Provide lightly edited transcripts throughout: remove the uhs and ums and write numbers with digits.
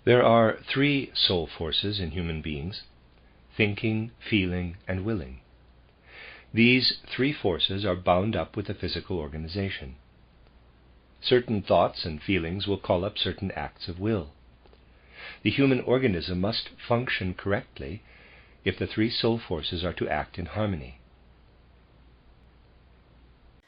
There are three soul forces in human beings: thinking, feeling, and willing. These three forces are bound up with a physical organization. Certain thoughts and feelings will call up certain acts of will. The human organism must function correctly if the three soul forces are to act in harmony.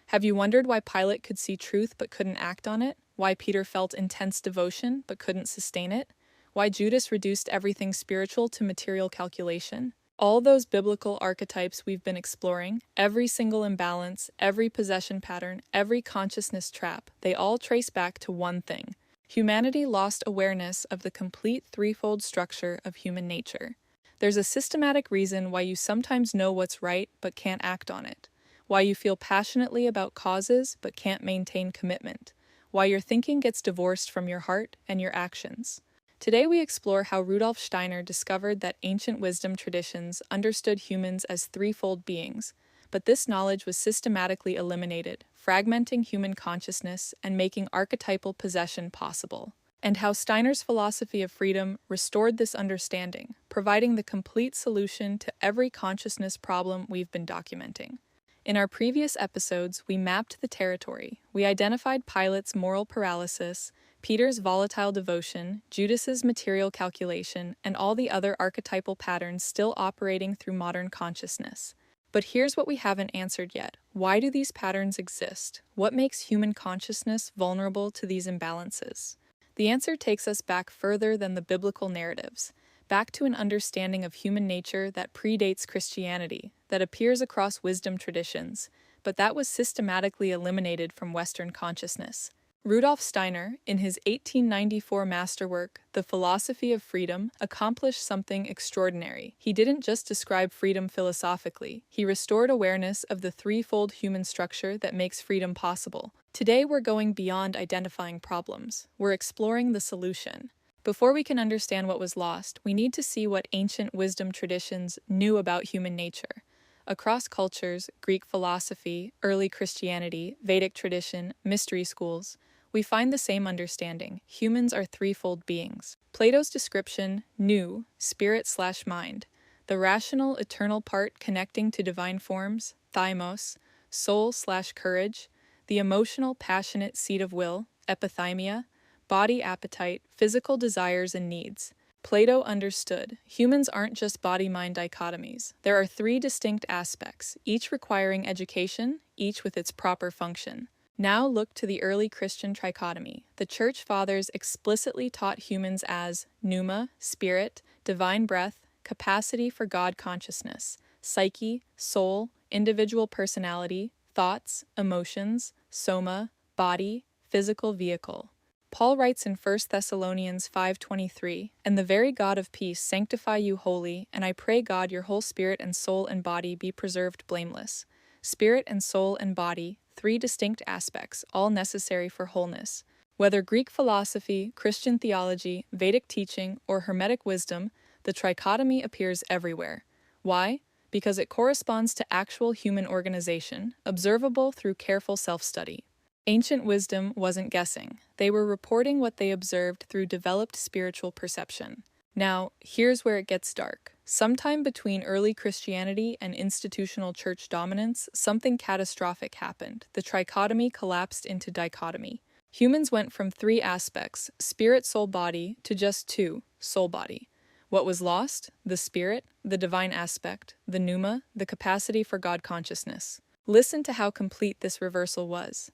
Have you wondered why Pilate could see truth but couldn't act on it? Why Peter felt intense devotion but couldn't sustain it? Why Judas reduced everything spiritual to material calculation? All those biblical archetypes we've been exploring, every single imbalance, every possession pattern, every consciousness trap, they all trace back to one thing. Humanity lost awareness of the complete threefold structure of human nature. There's a systematic reason why you sometimes know what's right but can't act on it. Why you feel passionately about causes but can't maintain commitment. Why your thinking gets divorced from your heart and your actions. Today we explore how Rudolf Steiner discovered that ancient wisdom traditions understood humans as threefold beings, but this knowledge was systematically eliminated, fragmenting human consciousness and making archetypal possession possible. And how Steiner's philosophy of freedom restored this understanding, providing the complete solution to every consciousness problem we've been documenting. In our previous episodes, we mapped the territory. We identified Pilate's moral paralysis, Peter's volatile devotion, Judas's material calculation, and all the other archetypal patterns still operating through modern consciousness. But here's what we haven't answered yet. Why do these patterns exist? What makes human consciousness vulnerable to these imbalances? The answer takes us back further than the biblical narratives, back to an understanding of human nature that predates Christianity, that appears across wisdom traditions, but that was systematically eliminated from Western consciousness. Rudolf Steiner, in his 1894 masterwork, The Philosophy of Freedom, accomplished something extraordinary. He didn't just describe freedom philosophically, he restored awareness of the threefold human structure that makes freedom possible. Today we're going beyond identifying problems. We're exploring the solution. Before we can understand what was lost, we need to see what ancient wisdom traditions knew about human nature. Across cultures, Greek philosophy, early Christianity, Vedic tradition, mystery schools, we find the same understanding. Humans are threefold beings. Plato's description, nous, spirit/mind, the rational, eternal part connecting to divine forms, thymos, soul/courage, the emotional, passionate seat of will, epithymia, body appetite, physical desires and needs. Plato understood, humans aren't just body-mind dichotomies. There are three distinct aspects, each requiring education, each with its proper function. Now look to the early Christian trichotomy. The Church Fathers explicitly taught humans as pneuma, spirit, divine breath, capacity for God consciousness, psyche, soul, individual personality, thoughts, emotions, soma, body, physical vehicle. Paul writes in 1 Thessalonians 5:23, "And the very God of peace sanctify you wholly, and I pray God your whole spirit and soul and body be preserved blameless." Spirit and soul and body, three distinct aspects, all necessary for wholeness. Whether Greek philosophy, Christian theology, Vedic teaching, or Hermetic wisdom, the trichotomy appears everywhere. Why? Because it corresponds to actual human organization, observable through careful self-study. Ancient wisdom wasn't guessing. They were reporting what they observed through developed spiritual perception. Now, here's where it gets dark. Sometime between early Christianity and institutional church dominance, something catastrophic happened. The trichotomy collapsed into dichotomy. Humans went from three aspects, spirit, soul, body, to just two, soul, body. What was lost? The spirit, the divine aspect, the pneuma, the capacity for God consciousness. Listen to how complete this reversal was.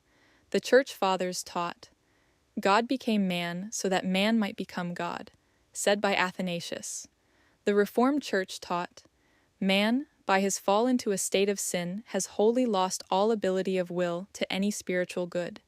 The Church Fathers taught, God became man so that man might become God, said by Athanasius. The Reformed Church taught, man, by his fall into a state of sin, has wholly lost all ability of will to any spiritual good,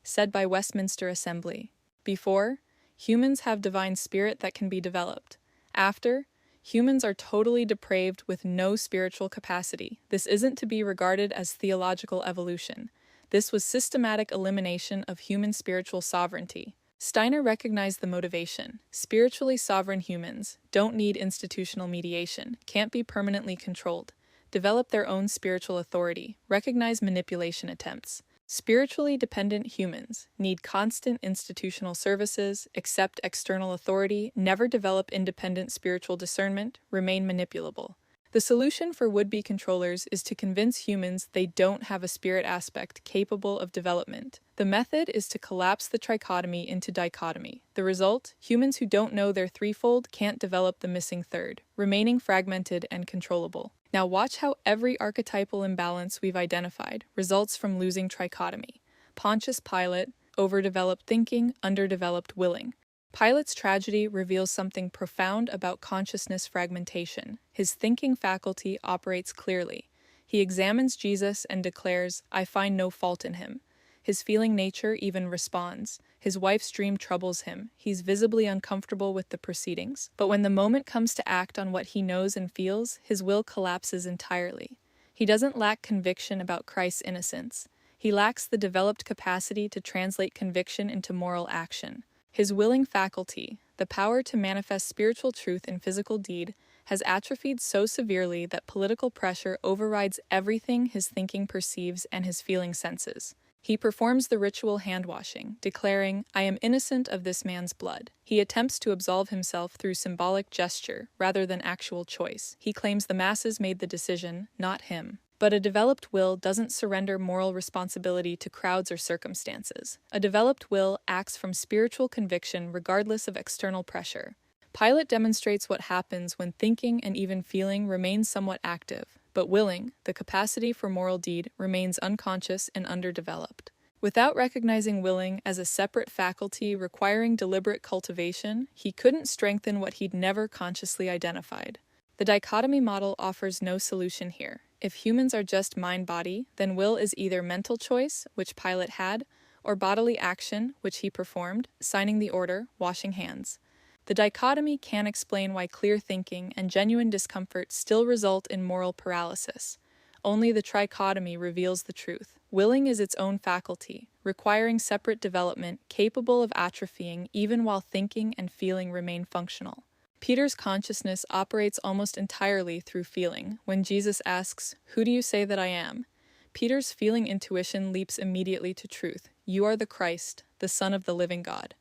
said by Westminster Assembly. Before, humans have divine spirit that can be developed. After, humans are totally depraved with no spiritual capacity. This isn't to be regarded as theological evolution. This was systematic elimination of human spiritual sovereignty. Steiner recognized the motivation. Spiritually sovereign humans don't need institutional mediation, can't be permanently controlled, develop their own spiritual authority, recognize manipulation attempts. Spiritually dependent humans need constant institutional services, accept external authority, never develop independent spiritual discernment, remain manipulable. The solution for would-be controllers is to convince humans they don't have a spirit aspect capable of development. The method is to collapse the trichotomy into dichotomy. The result? Humans who don't know their threefold can't develop the missing third, remaining fragmented and controllable. Now watch how every archetypal imbalance we've identified results from losing trichotomy. Pontius Pilate, overdeveloped thinking, underdeveloped willing. Pilate's tragedy reveals something profound about consciousness fragmentation. His thinking faculty operates clearly. He examines Jesus and declares, "I find no fault in him." His feeling nature even responds. His wife's dream troubles him. He's visibly uncomfortable with the proceedings. But when the moment comes to act on what he knows and feels, his will collapses entirely. He doesn't lack conviction about Christ's innocence. He lacks the developed capacity to translate conviction into moral action. His willing faculty, the power to manifest spiritual truth in physical deed, has atrophied so severely that political pressure overrides everything his thinking perceives and his feeling senses. He performs the ritual hand-washing, declaring, "I am innocent of this man's blood." He attempts to absolve himself through symbolic gesture rather than actual choice. He claims the masses made the decision, not him. But a developed will doesn't surrender moral responsibility to crowds or circumstances. A developed will acts from spiritual conviction regardless of external pressure. Pilate demonstrates what happens when thinking and even feeling remain somewhat active, but willing, the capacity for moral deed, remains unconscious and underdeveloped. Without recognizing willing as a separate faculty requiring deliberate cultivation, he couldn't strengthen what he'd never consciously identified. The dichotomy model offers no solution here. If humans are just mind-body, then will is either mental choice, which Pilate had, or bodily action, which he performed, signing the order, washing hands. The dichotomy can explain why clear thinking and genuine discomfort still result in moral paralysis. Only the trichotomy reveals the truth. Willing is its own faculty, requiring separate development, capable of atrophying even while thinking and feeling remain functional. Peter's consciousness operates almost entirely through feeling. When Jesus asks, "Who do you say that I am?" Peter's feeling intuition leaps immediately to truth. "You are the Christ, the Son of the living God."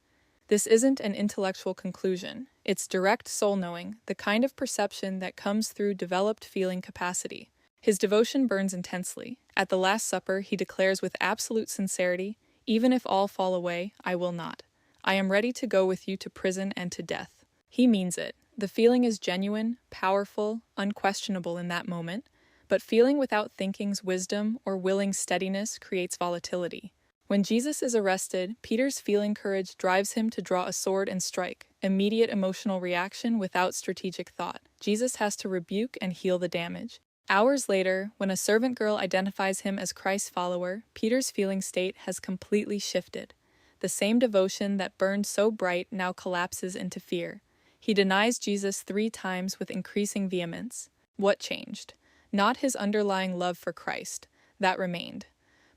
This isn't an intellectual conclusion. It's direct soul-knowing, the kind of perception that comes through developed feeling capacity. His devotion burns intensely. At the Last Supper, he declares with absolute sincerity, "Even if all fall away, I will not. I am ready to go with you to prison and to death." He means it. The feeling is genuine, powerful, unquestionable in that moment, but feeling without thinking's wisdom or willing steadiness creates volatility. When Jesus is arrested, Peter's feeling courage drives him to draw a sword and strike, immediate emotional reaction without strategic thought. Jesus has to rebuke and heal the damage. Hours later, when a servant girl identifies him as Christ's follower, Peter's feeling state has completely shifted. The same devotion that burned so bright now collapses into fear. He denies Jesus 3 times with increasing vehemence. What changed? Not his underlying love for Christ, that remained,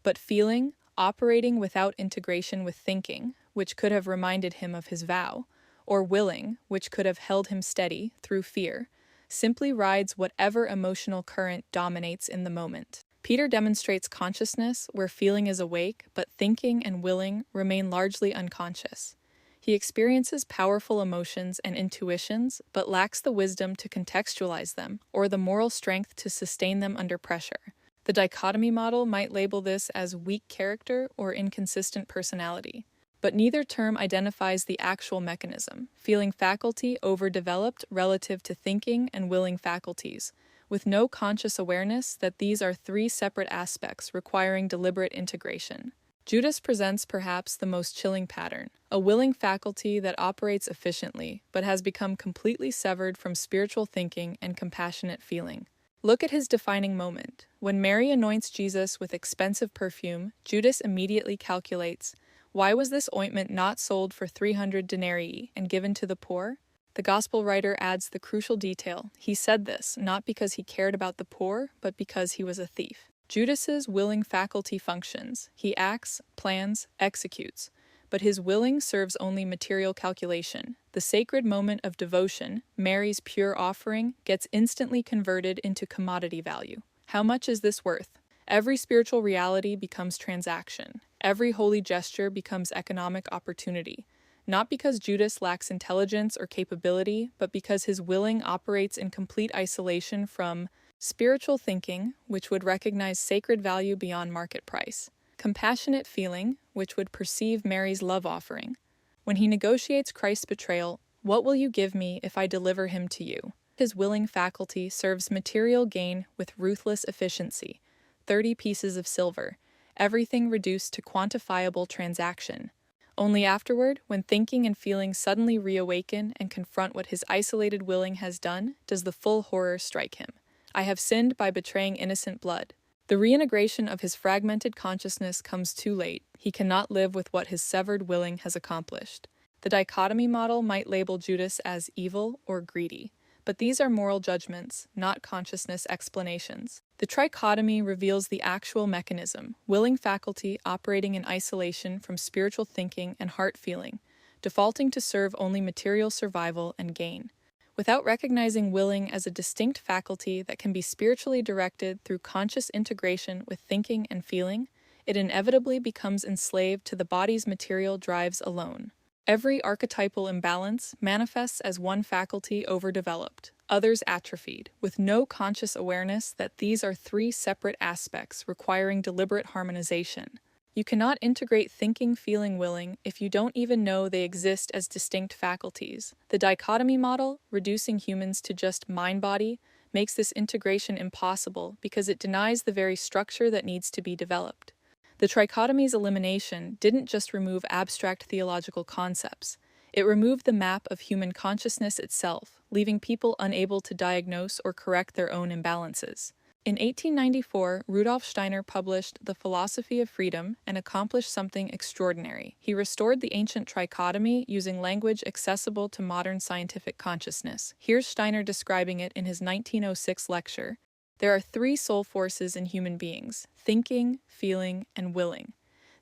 but feeling, operating without integration with thinking, which could have reminded him of his vow, or willing, which could have held him steady through fear, simply rides whatever emotional current dominates in the moment. Peter demonstrates consciousness where feeling is awake, but thinking and willing remain largely unconscious. He experiences powerful emotions and intuitions, but lacks the wisdom to contextualize them or the moral strength to sustain them under pressure. The dichotomy model might label this as weak character or inconsistent personality, but neither term identifies the actual mechanism, feeling faculty overdeveloped relative to thinking and willing faculties, with no conscious awareness that these are 3 separate aspects requiring deliberate integration. Judas presents perhaps the most chilling pattern, a willing faculty that operates efficiently, but has become completely severed from spiritual thinking and compassionate feeling. Look at his defining moment. When Mary anoints Jesus with expensive perfume, Judas immediately calculates, why was this ointment not sold for 300 denarii and given to the poor? The gospel writer adds the crucial detail. He said this not because he cared about the poor, but because he was a thief. Judas's willing faculty functions. He acts, plans, executes, but his willing serves only material calculation. The sacred moment of devotion, Mary's pure offering, gets instantly converted into commodity value. How much is this worth? Every spiritual reality becomes transaction. Every holy gesture becomes economic opportunity. Not because Judas lacks intelligence or capability, but because his willing operates in complete isolation from spiritual thinking, which would recognize sacred value beyond market price; compassionate feeling, which would perceive Mary's love offering. When he negotiates Christ's betrayal, "What will you give me if I deliver him to you?" His willing faculty serves material gain with ruthless efficiency. 30 pieces of silver, everything reduced to quantifiable transaction. Only afterward, when thinking and feeling suddenly reawaken and confront what his isolated willing has done, does the full horror strike him. "I have sinned by betraying innocent blood." The reintegration of his fragmented consciousness comes too late. He cannot live with what his severed willing has accomplished. The dichotomy model might label Judas as evil or greedy, but these are moral judgments, not consciousness explanations. The trichotomy reveals the actual mechanism: willing faculty operating in isolation from spiritual thinking and heart feeling, defaulting to serve only material survival and gain. Without recognizing willing as a distinct faculty that can be spiritually directed through conscious integration with thinking and feeling, it inevitably becomes enslaved to the body's material drives alone. Every archetypal imbalance manifests as one faculty overdeveloped, others atrophied, with no conscious awareness that these are three separate aspects requiring deliberate harmonization. You cannot integrate thinking, feeling, willing if you don't even know they exist as distinct faculties. The dichotomy model, reducing humans to just mind-body, makes this integration impossible because it denies the very structure that needs to be developed. The trichotomy's elimination didn't just remove abstract theological concepts. It removed the map of human consciousness itself, leaving people unable to diagnose or correct their own imbalances. In 1894, Rudolf Steiner published The Philosophy of Freedom and accomplished something extraordinary. He restored the ancient trichotomy using language accessible to modern scientific consciousness. Here's Steiner describing it in his 1906 lecture. "There are three soul forces in human beings: thinking, feeling, and willing.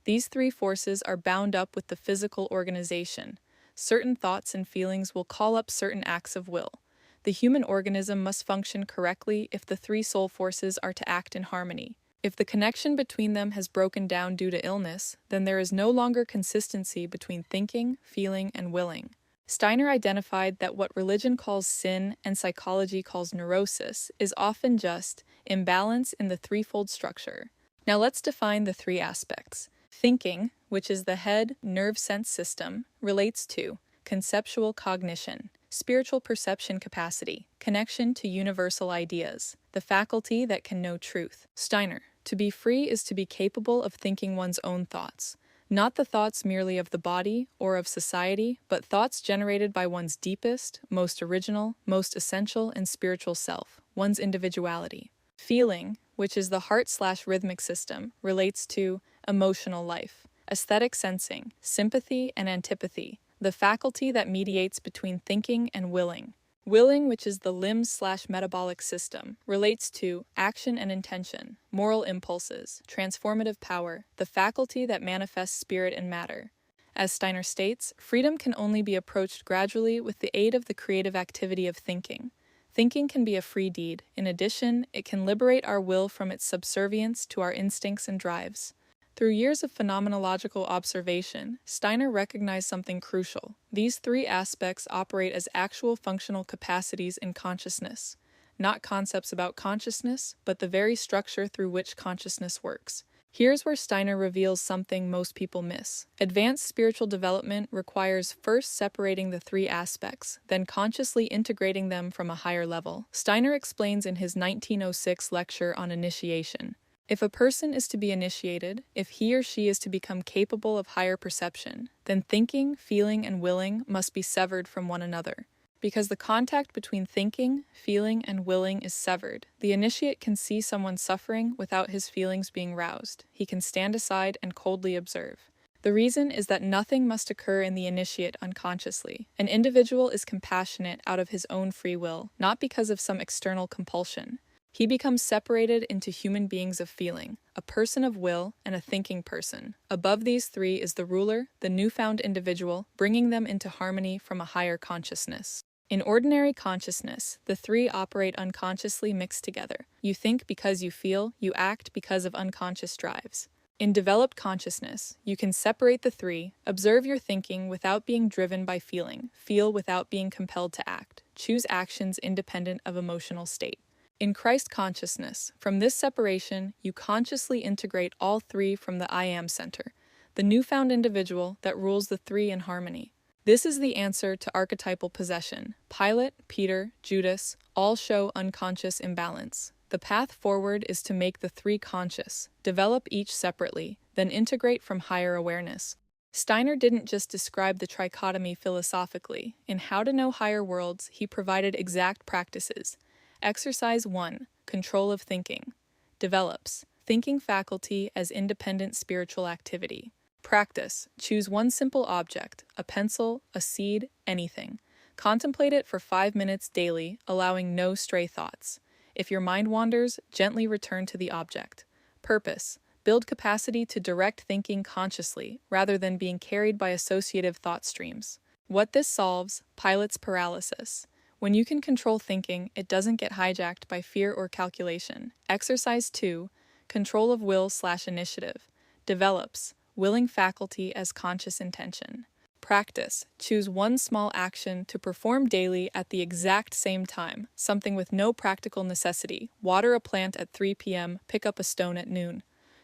These three forces are bound up with the physical organization. Certain thoughts and feelings will call up certain acts of will. The human organism must function correctly if the three soul forces are to act in harmony. If the connection between them has broken down due to illness, then there is no longer consistency between thinking, feeling, and willing." Steiner identified that what religion calls sin and psychology calls neurosis is often just imbalance in the threefold structure. Now let's define the three aspects. Thinking, which is the head nerve sense system, relates to conceptual cognition, spiritual perception capacity, connection to universal ideas, the faculty that can know truth. Steiner: "To be free is to be capable of thinking one's own thoughts. Not the thoughts merely of the body or of society, but thoughts generated by one's deepest, most original, most essential and spiritual self, one's individuality." Feeling, which is the heart/rhythmic system, relates to emotional life, aesthetic sensing, sympathy and antipathy, the faculty that mediates between thinking and willing. Willing, which is the limbs/metabolic system, relates to action and intention, moral impulses, transformative power, the faculty that manifests spirit and matter. As Steiner states, freedom can only be approached gradually with the aid of the creative activity of thinking. Thinking can be a free deed. In addition, it can liberate our will from its subservience to our instincts and drives. Through years of phenomenological observation, Steiner recognized something crucial. These three aspects operate as actual functional capacities in consciousness, not concepts about consciousness, but the very structure through which consciousness works. Here's where Steiner reveals something most people miss. Advanced spiritual development requires first separating the three aspects, then consciously integrating them from a higher level. Steiner explains in his 1906 lecture on initiation. If a person is to be initiated, if he or she is to become capable of higher perception, then thinking, feeling, and willing must be severed from one another. Because the contact between thinking, feeling, and willing is severed, the initiate can see someone suffering without his feelings being roused. He can stand aside and coldly observe. The reason is that nothing must occur in the initiate unconsciously. An individual is compassionate out of his own free will, not because of some external compulsion. He becomes separated into human beings of feeling, a person of will, and a thinking person. Above these three is the ruler, the newfound individual, bringing them into harmony from a higher consciousness. In ordinary consciousness, the three operate unconsciously mixed together. You think because you feel, you act because of unconscious drives. In developed consciousness, you can separate the three, observe your thinking without being driven by feeling, feel without being compelled to act, choose actions independent of emotional state. In Christ consciousness, from this separation, you consciously integrate all three from the I Am center, the newfound individual that rules the three in harmony. This is the answer to archetypal possession. Pilate, Peter, Judas all show unconscious imbalance. The path forward is to make the three conscious, develop each separately, then integrate from higher awareness. Steiner didn't just describe the trichotomy philosophically. In How to Know Higher Worlds, he provided exact practices. Exercise 1. Control of thinking. Develops thinking faculty as independent spiritual activity. Practice. Choose one simple object, a pencil, a seed, anything. Contemplate it for 5 minutes daily, allowing no stray thoughts. If your mind wanders, gently return to the object. Purpose. Build capacity to direct thinking consciously, rather than being carried by associative thought streams. What this solves: Pilate's paralysis. When you can control thinking, it doesn't get hijacked by fear or calculation. Exercise 2. Control of will/initiative. Develops willing faculty as conscious intention. Practice. Choose one small action to perform daily at the exact same time, something with no practical necessity. Water a plant at 3 p.m., pick up a stone at noon.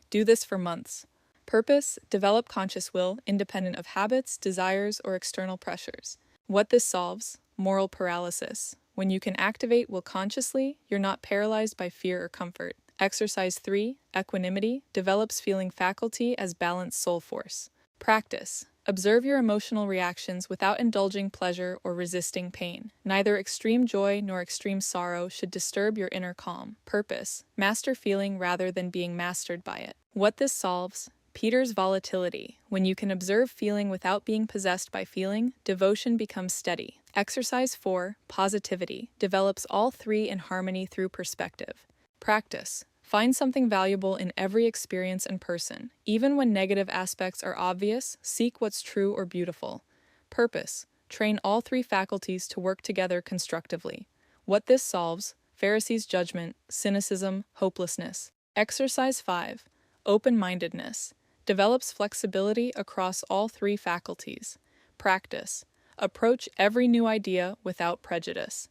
Do this for months. Purpose. Develop conscious will, independent of habits, desires, or external pressures. What this solves: moral paralysis. When you can activate will consciously, you're not paralyzed by fear or comfort. Exercise 3. Equanimity. Develops feeling faculty as balanced soul force. Practice. Observe your emotional reactions without indulging pleasure or resisting pain. Neither extreme joy nor extreme sorrow should disturb your inner calm. Purpose. Master feeling rather than being mastered by it. What this solves: Peter's volatility. When you can observe feeling without being possessed by feeling, devotion becomes steady. Exercise 4. Positivity. Develops all three in harmony through perspective. Practice. Find something valuable in every experience and person. Even when negative aspects are obvious, seek what's true or beautiful. Purpose. Train all three faculties to work together constructively. What this solves: Pharisees' judgment, cynicism, hopelessness. Exercise 5. Open-mindedness. Develops flexibility across all three faculties. Practice. Approach every new idea without prejudice.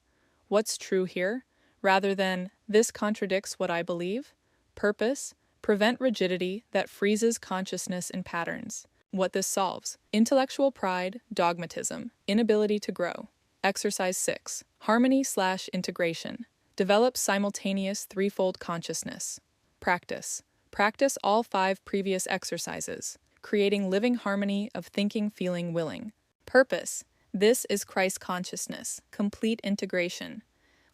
What's true here? Rather than, this contradicts what I believe. Purpose. Prevent rigidity that freezes consciousness in patterns. What this solves: intellectual pride, dogmatism, inability to grow. Exercise 6. Harmony/integration. Develop simultaneous threefold consciousness. Practice. Practice all 5 previous exercises, creating living harmony of thinking, feeling, willing. Purpose. This is Christ consciousness, complete integration.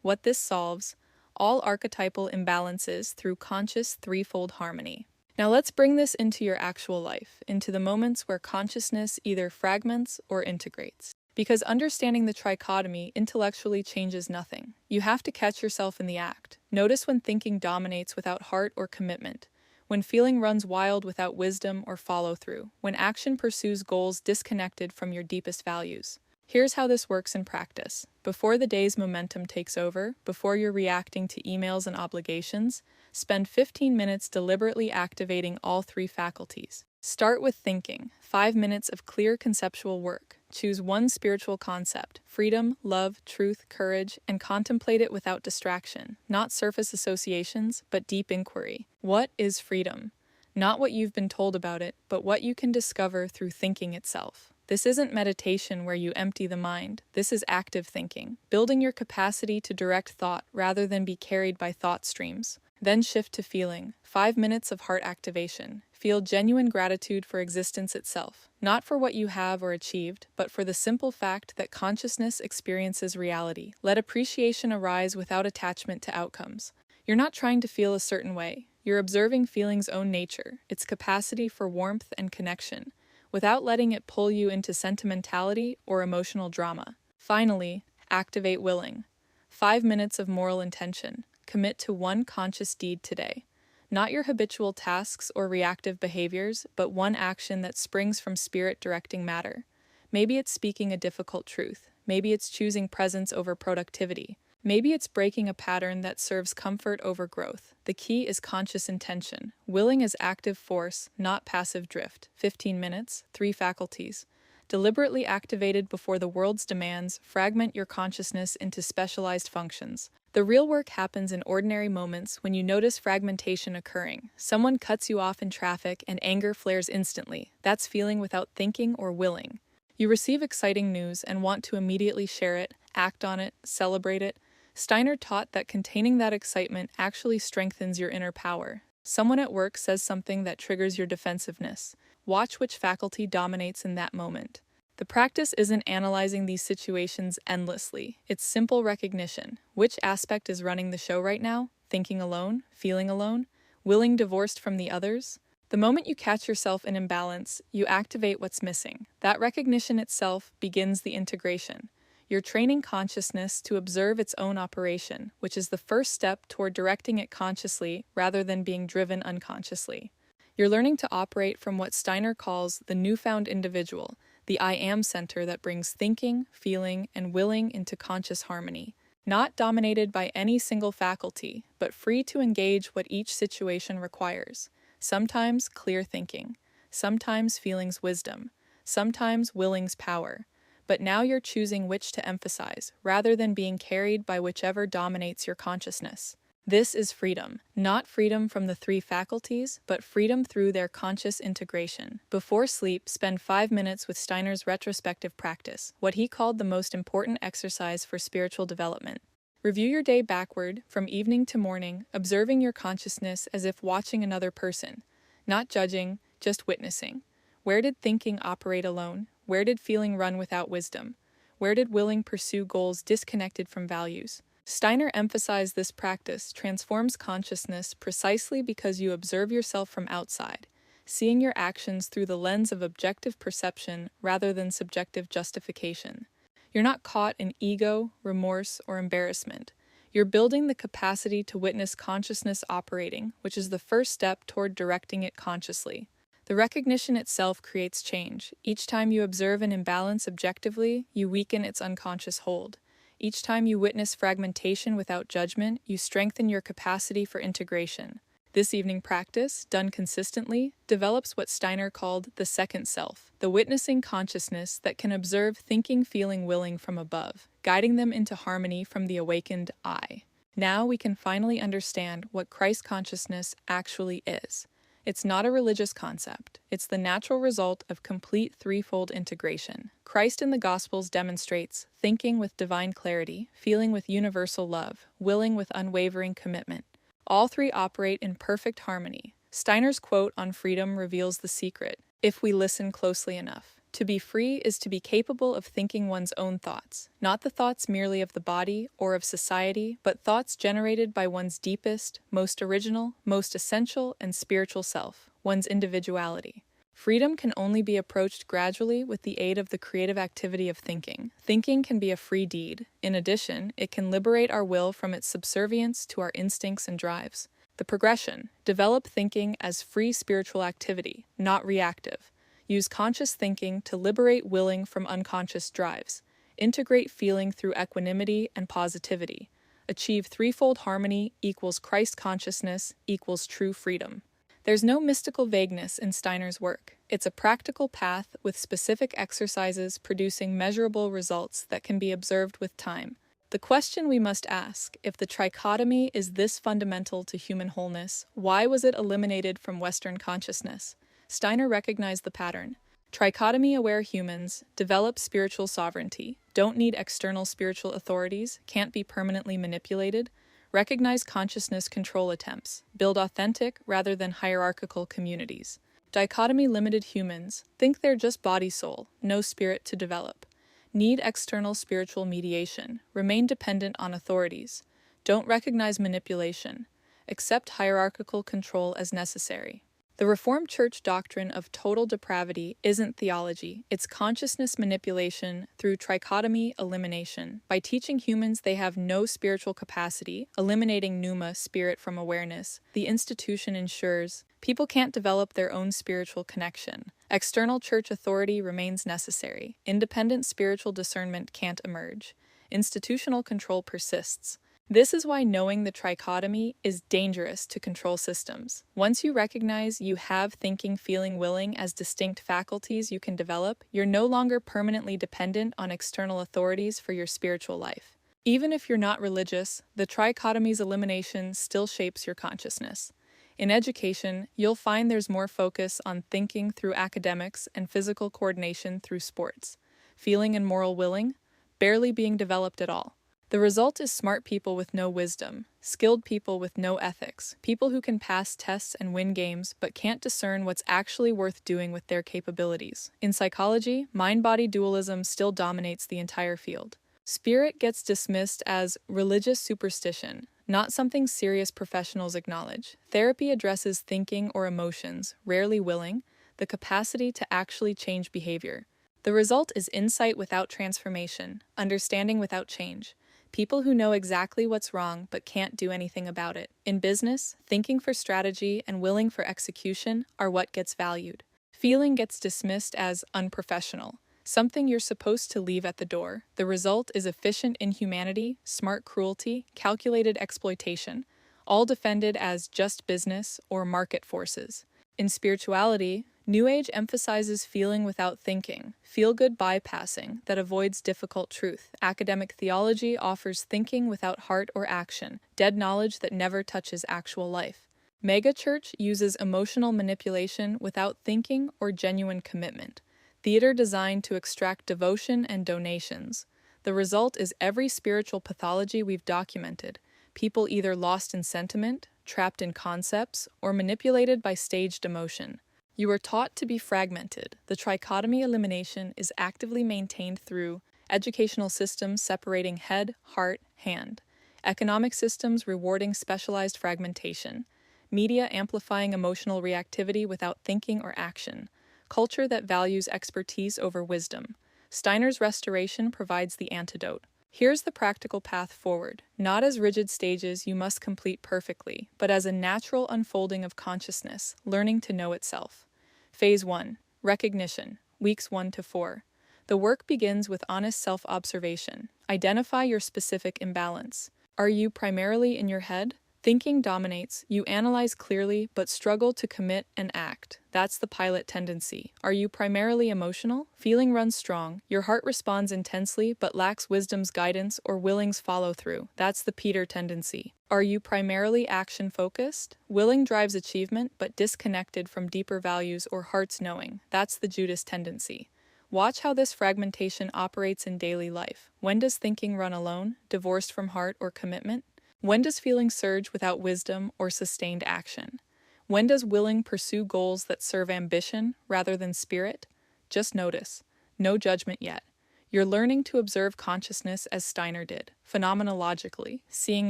What this solves: all archetypal imbalances through conscious threefold harmony. Now let's bring this into your actual life, into the moments where consciousness either fragments or integrates. Because understanding the trichotomy intellectually changes nothing. You have to catch yourself in the act. Notice when thinking dominates without heart or commitment, when feeling runs wild without wisdom or follow-through, when action pursues goals disconnected from your deepest values. Here's how this works in practice. Before the day's momentum takes over, before you're reacting to emails and obligations, spend 15 minutes deliberately activating all three faculties. Start with thinking, 5 minutes of clear conceptual work. Choose one spiritual concept, freedom, love, truth, courage, and contemplate it without distraction. Not surface associations, but deep inquiry. What is freedom? Not what you've been told about it, but what you can discover through thinking itself. This isn't meditation where you empty the mind. This is active thinking, building your capacity to direct thought rather than be carried by thought streams. Then shift to feeling, 5 minutes of heart activation. Feel genuine gratitude for existence itself, not for what you have or achieved, but for the simple fact that consciousness experiences reality. Let appreciation arise without attachment to outcomes. You're not trying to feel a certain way. You're observing feeling's own nature, its capacity for warmth and connection, without letting it pull you into sentimentality or emotional drama. Finally, activate willing. 5 minutes of moral intention. Commit to one conscious deed today. Not your habitual tasks or reactive behaviors, but one action that springs from spirit directing matter. Maybe it's speaking a difficult truth. Maybe it's choosing presence over productivity. Maybe it's breaking a pattern that serves comfort over growth. The key is conscious intention. Willing is active force, not passive drift. 15 minutes, 3 faculties. Deliberately activated before the world's demands, fragment your consciousness into specialized functions. The real work happens in ordinary moments when you notice fragmentation occurring. Someone cuts you off in traffic and anger flares instantly. That's feeling without thinking or willing. You receive exciting news and want to immediately share it, act on it, celebrate it. Steiner taught that containing that excitement actually strengthens your inner power. Someone at work says something that triggers your defensiveness. Watch which faculty dominates in that moment. The practice isn't analyzing these situations endlessly. It's simple recognition. Which aspect is running the show right now? Thinking alone? Feeling alone? Willing divorced from the others? The moment you catch yourself in imbalance, you activate what's missing. That recognition itself begins the integration. You're training consciousness to observe its own operation, which is the first step toward directing it consciously rather than being driven unconsciously. You're learning to operate from what Steiner calls the newfound individual, the I am center that brings thinking, feeling, and willing into conscious harmony. Not dominated by any single faculty, but free to engage what each situation requires. Sometimes clear thinking, sometimes feeling's wisdom, sometimes willing's power. But now you're choosing which to emphasize, rather than being carried by whichever dominates your consciousness. This is freedom. Not freedom from the 3 faculties, but freedom through their conscious integration. Before sleep, spend 5 minutes with Steiner's retrospective practice, what he called the most important exercise for spiritual development. Review your day backward, from evening to morning, observing your consciousness as if watching another person. Not judging, just witnessing. Where did thinking operate alone? Where did feeling run without wisdom? Where did willing pursue goals disconnected from values? Steiner emphasized this practice transforms consciousness precisely because you observe yourself from outside, seeing your actions through the lens of objective perception rather than subjective justification. You're not caught in ego, remorse, or embarrassment. You're building the capacity to witness consciousness operating, which is the first step toward directing it consciously. The recognition itself creates change. Each time you observe an imbalance objectively, you weaken its unconscious hold. Each time you witness fragmentation without judgment, you strengthen your capacity for integration. This evening practice, done consistently, develops what Steiner called the second self, the witnessing consciousness that can observe thinking, feeling, willing from above, guiding them into harmony from the awakened I. Now we can finally understand what Christ consciousness actually is. It's not a religious concept. It's the natural result of complete threefold integration. Christ in the Gospels demonstrates thinking with divine clarity, feeling with universal love, willing with unwavering commitment. All 3 operate in perfect harmony. Steiner's quote on freedom reveals the secret, if we listen closely enough. To be free is to be capable of thinking one's own thoughts, not the thoughts merely of the body or of society, but thoughts generated by one's deepest, most original, most essential, and spiritual self, one's individuality. Freedom can only be approached gradually with the aid of the creative activity of thinking. Thinking can be a free deed. In addition, it can liberate our will from its subservience to our instincts and drives. The progression: develop thinking as free spiritual activity, not reactive. Use conscious thinking to liberate willing from unconscious drives. Integrate feeling through equanimity and positivity. Achieve threefold harmony equals Christ consciousness equals true freedom. There's no mystical vagueness in Steiner's work. It's a practical path with specific exercises producing measurable results that can be observed with time. The question we must ask, if the trichotomy is this fundamental to human wholeness, why was it eliminated from Western consciousness? Steiner recognized the pattern. Trichotomy-aware humans develop spiritual sovereignty, don't need external spiritual authorities, can't be permanently manipulated, recognize consciousness control attempts, build authentic rather than hierarchical communities. Dichotomy-limited humans think they're just body-soul, no spirit to develop. Need external spiritual mediation, remain dependent on authorities, don't recognize manipulation, accept hierarchical control as necessary. The Reformed Church doctrine of total depravity isn't theology, it's consciousness manipulation through trichotomy elimination. By teaching humans they have no spiritual capacity, eliminating pneuma, spirit, from awareness, the institution ensures people can't develop their own spiritual connection. External church authority remains necessary. Independent spiritual discernment can't emerge. Institutional control persists. This is why knowing the trichotomy is dangerous to control systems. Once you recognize you have thinking, feeling, willing as distinct faculties you can develop, you're no longer permanently dependent on external authorities for your spiritual life. Even if you're not religious, the trichotomy's elimination still shapes your consciousness. In education, you'll find there's more focus on thinking through academics and physical coordination through sports. Feeling and moral willing, barely being developed at all. The result is smart people with no wisdom, skilled people with no ethics, people who can pass tests and win games but can't discern what's actually worth doing with their capabilities. In psychology, mind-body dualism still dominates the entire field. Spirit gets dismissed as religious superstition, not something serious professionals acknowledge. Therapy addresses thinking or emotions, rarely willing, the capacity to actually change behavior. The result is insight without transformation, understanding without change. People who know exactly what's wrong but can't do anything about it. In business, thinking for strategy and willing for execution are what gets valued. Feeling gets dismissed as unprofessional, something you're supposed to leave at the door. The result is efficient inhumanity, smart cruelty, calculated exploitation, all defended as just business or market forces. In spirituality, New Age emphasizes feeling without thinking, feel-good bypassing that avoids difficult truth. Academic theology offers thinking without heart or action, dead knowledge that never touches actual life. Megachurch uses emotional manipulation without thinking or genuine commitment. Theater designed to extract devotion and donations. The result is every spiritual pathology we've documented. People either lost in sentiment, trapped in concepts, or manipulated by staged emotion. You are taught to be fragmented. The trichotomy elimination is actively maintained through educational systems separating head, heart, hand, economic systems rewarding specialized fragmentation, media amplifying emotional reactivity without thinking or action, culture that values expertise over wisdom. Steiner's restoration provides the antidote. Here's the practical path forward, not as rigid stages you must complete perfectly, but as a natural unfolding of consciousness, learning to know itself. Phase 1. Recognition, weeks 1 to 4. The work begins with honest self-observation. Identify your specific imbalance. Are you primarily in your head? Thinking dominates. You analyze clearly, but struggle to commit and act. That's the Pilate tendency. Are you primarily emotional? Feeling runs strong. Your heart responds intensely, but lacks wisdom's guidance or willing's follow-through. That's the Peter tendency. Are you primarily action-focused? Willing drives achievement, but disconnected from deeper values or heart's knowing. That's the Judas tendency. Watch how this fragmentation operates in daily life. When does thinking run alone, divorced from heart or commitment? When does feeling surge without wisdom or sustained action? When does willing pursue goals that serve ambition rather than spirit? Just notice. No judgment yet. You're learning to observe consciousness as Steiner did, phenomenologically, seeing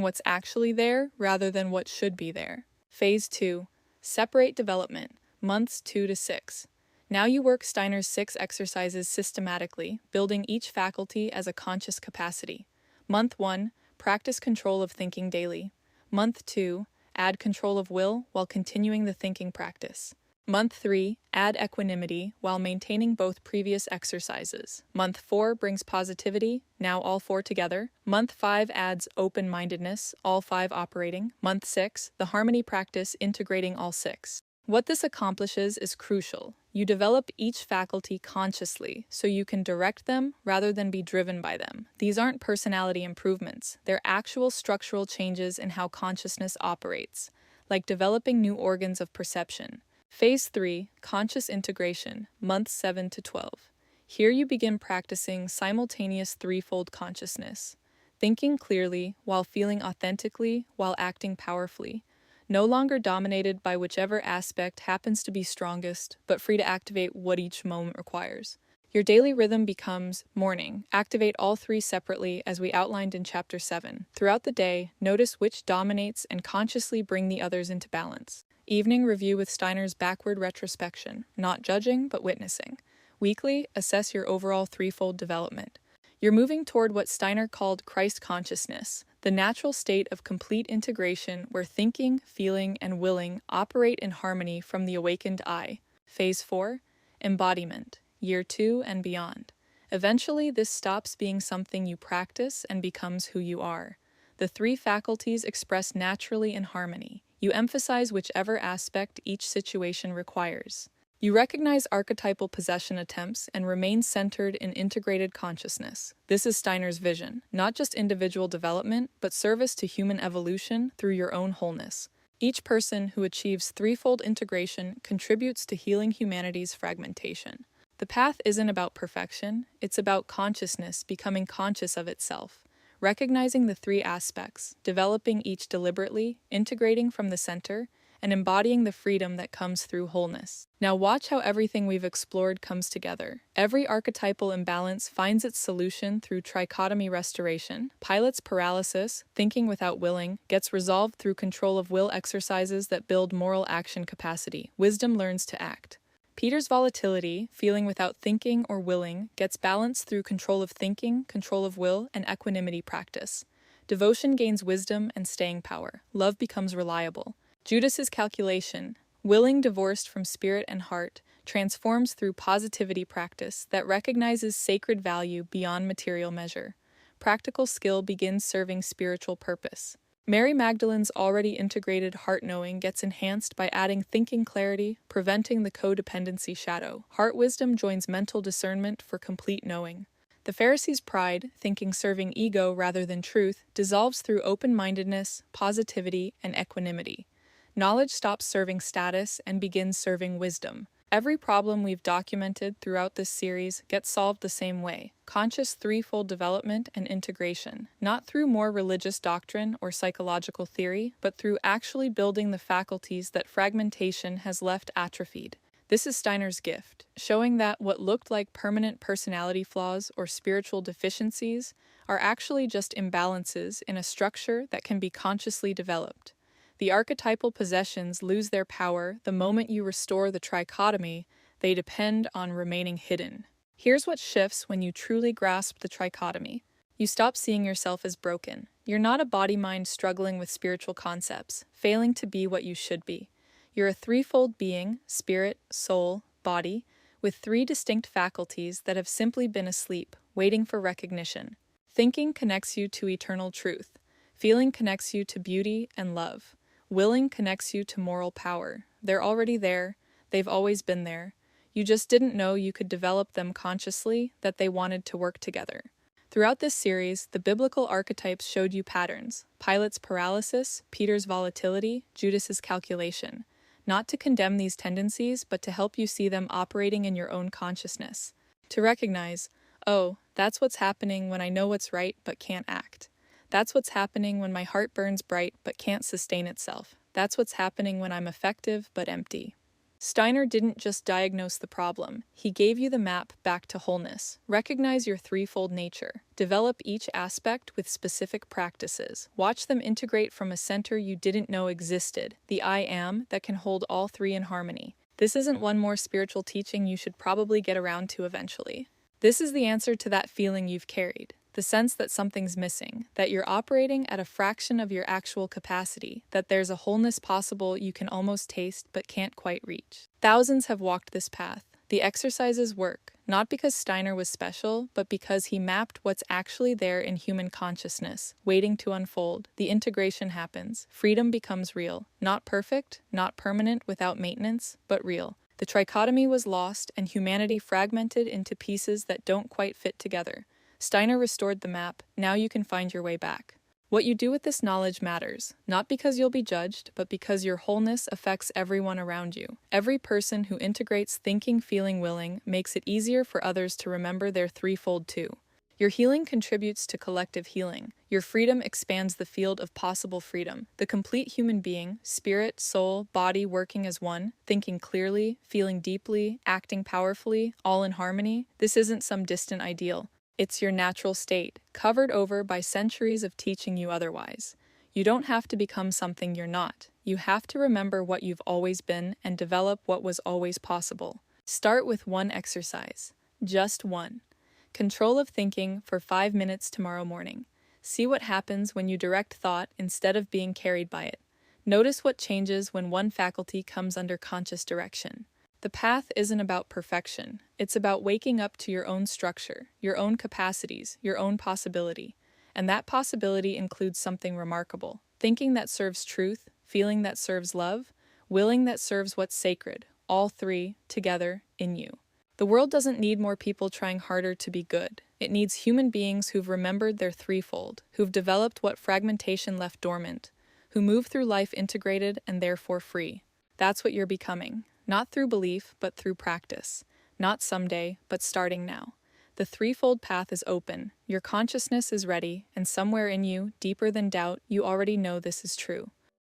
what's actually there rather than what should be there. Phase 2. Separate development, months 2 to 6. Now you work Steiner's 6 exercises systematically, building each faculty as a conscious capacity. Month 1. Practice control of thinking daily. Month 2, add control of will while continuing the thinking practice. Month 3, add equanimity while maintaining both previous exercises. Month 4 brings positivity, now all 4 together. Month 5 adds open-mindedness, all 5 operating. Month 6, the harmony practice integrating all 6. What this accomplishes is crucial. You develop each faculty consciously, so you can direct them rather than be driven by them. These aren't personality improvements. They're actual structural changes in how consciousness operates, like developing new organs of perception. Phase 3, Conscious Integration, months 7 to 12. Here you begin practicing simultaneous threefold consciousness, thinking clearly while feeling authentically while acting powerfully. No longer dominated by whichever aspect happens to be strongest, but free to activate what each moment requires. Your daily rhythm becomes morning. Activate all 3 separately as we outlined in Chapter 7. Throughout the day, notice which dominates and consciously bring the others into balance. Evening, review with Steiner's backward retrospection, not judging but witnessing. Weekly, assess your overall threefold development. You're moving toward what Steiner called Christ consciousness, the natural state of complete integration where thinking, feeling, and willing operate in harmony from the awakened I. Phase 4. Embodiment, year 2 and beyond. Eventually, this stops being something you practice and becomes who you are. The 3 faculties express naturally in harmony. You emphasize whichever aspect each situation requires. You recognize archetypal possession attempts and remain centered in integrated consciousness. This is Steiner's vision, not just individual development, but service to human evolution through your own wholeness. Each person who achieves threefold integration contributes to healing humanity's fragmentation. The path isn't about perfection, it's about consciousness becoming conscious of itself, recognizing the 3 aspects, developing each deliberately, integrating from the center, and embodying the freedom that comes through wholeness. Now watch how everything we've explored comes together. Every archetypal imbalance finds its solution through trichotomy restoration. Pilate's paralysis, thinking without willing, gets resolved through control of will exercises that build moral action capacity. Wisdom learns to act. Peter's volatility, feeling without thinking or willing, gets balanced through control of thinking, control of will, and equanimity practice. Devotion gains wisdom and staying power. Love becomes reliable. Judas's calculation, willing divorced from spirit and heart, transforms through positivity practice that recognizes sacred value beyond material measure. Practical skill begins serving spiritual purpose. Mary Magdalene's already integrated heart knowing gets enhanced by adding thinking clarity, preventing the codependency shadow. Heart wisdom joins mental discernment for complete knowing. The Pharisee's pride, thinking serving ego rather than truth, dissolves through open-mindedness, positivity, and equanimity. Knowledge stops serving status and begins serving wisdom. Every problem we've documented throughout this series gets solved the same way: conscious threefold development and integration, not through more religious doctrine or psychological theory, but through actually building the faculties that fragmentation has left atrophied. This is Steiner's gift, showing that what looked like permanent personality flaws or spiritual deficiencies are actually just imbalances in a structure that can be consciously developed. The archetypal possessions lose their power the moment you restore the trichotomy. They depend on remaining hidden. Here's what shifts when you truly grasp the trichotomy. You stop seeing yourself as broken. You're not a body-mind struggling with spiritual concepts, failing to be what you should be. You're a threefold being, spirit, soul, body, with 3 distinct faculties that have simply been asleep, waiting for recognition. Thinking connects you to eternal truth. Feeling connects you to beauty and love. Willing connects you to moral power. They're already there. They've always been there. You just didn't know you could develop them consciously, that they wanted to work together. Throughout this series, the biblical archetypes showed you patterns: Pilate's paralysis, Peter's volatility, Judas's calculation. Not to condemn these tendencies, but to help you see them operating in your own consciousness. To recognize, oh, that's what's happening when I know what's right but can't act. That's what's happening when my heart burns bright but can't sustain itself. That's what's happening when I'm effective but empty. Steiner didn't just diagnose the problem, he gave you the map back to wholeness. Recognize your threefold nature. Develop each aspect with specific practices. Watch them integrate from a center you didn't know existed, the I am that can hold all 3 in harmony. This isn't one more spiritual teaching you should probably get around to eventually. This is the answer to that feeling you've carried. The sense that something's missing, that you're operating at a fraction of your actual capacity, that there's a wholeness possible you can almost taste but can't quite reach. Thousands have walked this path. The exercises work, not because Steiner was special, but because he mapped what's actually there in human consciousness, waiting to unfold. The integration happens. Freedom becomes real. Not perfect, not permanent without maintenance, but real. The trichotomy was lost and humanity fragmented into pieces that don't quite fit together. Steiner restored the map. Now you can find your way back. What you do with this knowledge matters, not because you'll be judged, but because your wholeness affects everyone around you. Every person who integrates thinking, feeling, willing makes it easier for others to remember their threefold too. Your healing contributes to collective healing. Your freedom expands the field of possible freedom. The complete human being, spirit, soul, body working as one, thinking clearly, feeling deeply, acting powerfully, all in harmony. This isn't some distant ideal. It's your natural state, covered over by centuries of teaching you otherwise. You don't have to become something you're not. You have to remember what you've always been and develop what was always possible. Start with one exercise. Just one. Control of thinking for 5 minutes tomorrow morning. See what happens when you direct thought instead of being carried by it. Notice what changes when one faculty comes under conscious direction. The path isn't about perfection. It's about waking up to your own structure, your own capacities, your own possibility. And that possibility includes something remarkable: thinking that serves truth, feeling that serves love, willing that serves what's sacred, all three, together, in you. The world doesn't need more people trying harder to be good. It needs human beings who've remembered their threefold, who've developed what fragmentation left dormant, who move through life integrated and therefore free. That's what you're becoming, not through belief, but through practice. Not someday, but starting now. The threefold path is open, your consciousness is ready, and somewhere in you, deeper than doubt, you already know this is true.